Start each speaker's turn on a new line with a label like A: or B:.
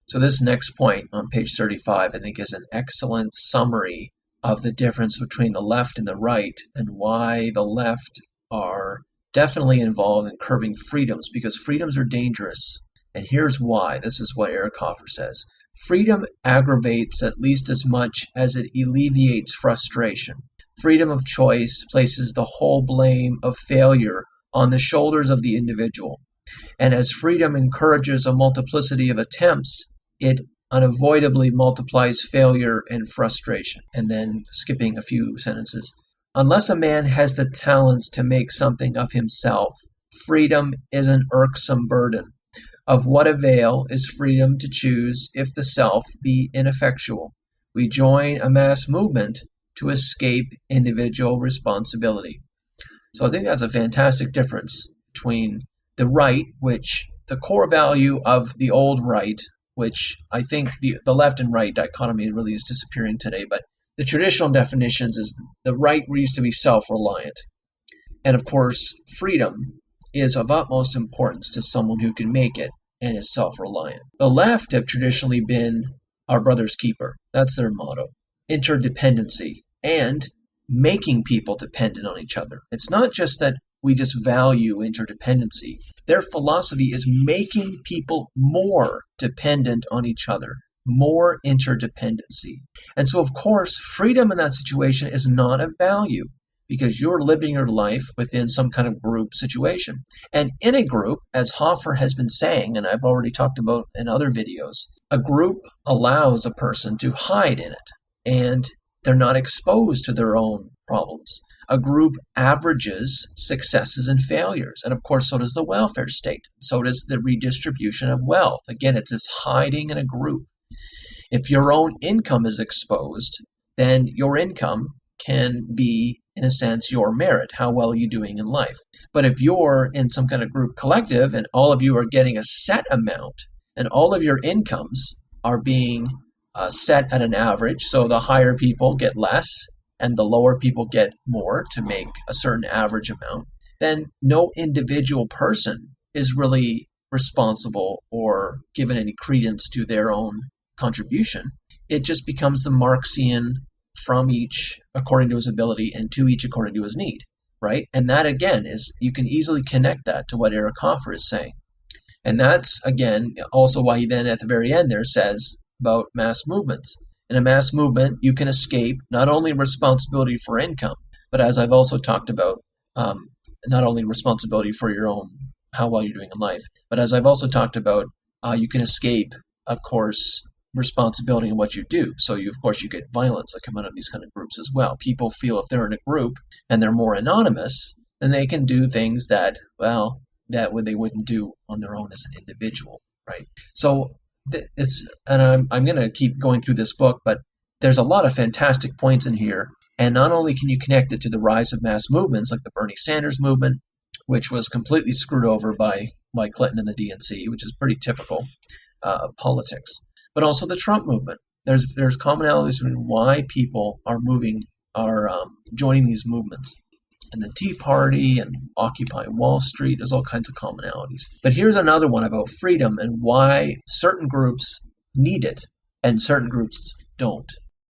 A: So this next point on page 35, I think, is an excellent summary of the difference between the left and the right, and why the left are definitely involved in curbing freedoms, because freedoms are dangerous. And here's why. This is what Eric Hoffer says. Freedom aggravates at least as much as it alleviates frustration. Freedom of choice places the whole blame of failure on the shoulders of the individual. And as freedom encourages a multiplicity of attempts, it unavoidably multiplies failure and frustration. And then skipping a few sentences. Unless a man has the talents to make something of himself, freedom is an irksome burden. Of what avail is freedom to choose if the self be ineffectual? We join a mass movement to escape individual responsibility. So I think that's a fantastic difference between the right, which the core value of the old right, which I think the left and right dichotomy really is disappearing today, but the traditional definitions is the right used to be self-reliant. And of course, freedom is of utmost importance to someone who can make it and is self-reliant. The left have traditionally been our brother's keeper. That's their motto. Interdependency and making people dependent on each other. It's not just that we just value interdependency. Their philosophy is making people more dependent on each other, more interdependency. And so, of course, freedom in that situation is not of value because you're living your life within some kind of group situation. And in a group, as Hoffer has been saying, and I've already talked about in other videos, a group allows a person to hide in it, and they're not exposed to their own problems. A group averages successes and failures. And of course, so does the welfare state. So does the redistribution of wealth. Again, it's this hiding in a group. If your own income is exposed, then your income can be, in a sense, your merit. How well are you doing in life? But if you're in some kind of group collective and all of you are getting a set amount and all of your incomes are being set at an average, so the higher people get less and the lower people get more to make a certain average amount, then no individual person is really responsible or given any credence to their own contribution. It just becomes the Marxian from each according to his ability and to each according to his need, right? And that, again, is, you can easily connect that to what Eric Hoffer is saying. And that's, again, also why he then at the very end there says about mass movements. In a mass movement, you can escape not only responsibility for income, but as I've also talked about, not only responsibility for your own, how well you're doing in life, but as I've also talked about, you can escape, of course, responsibility in what you do. So you get violence that come out of these kind of groups as well. People feel if they're in a group and they're more anonymous, then they can do things that they wouldn't do on their own as an individual, right? So I'm going to keep going through this book, but there's a lot of fantastic points in here. And not only can you connect it to the rise of mass movements like the Bernie Sanders movement, which was completely screwed over by Clinton and the DNC, which is pretty typical of politics, but also the Trump movement. There's commonalities between why people are joining these movements. And the Tea Party and Occupy Wall Street, there's all kinds of commonalities. But here's another one about freedom and why certain groups need it and certain groups don't.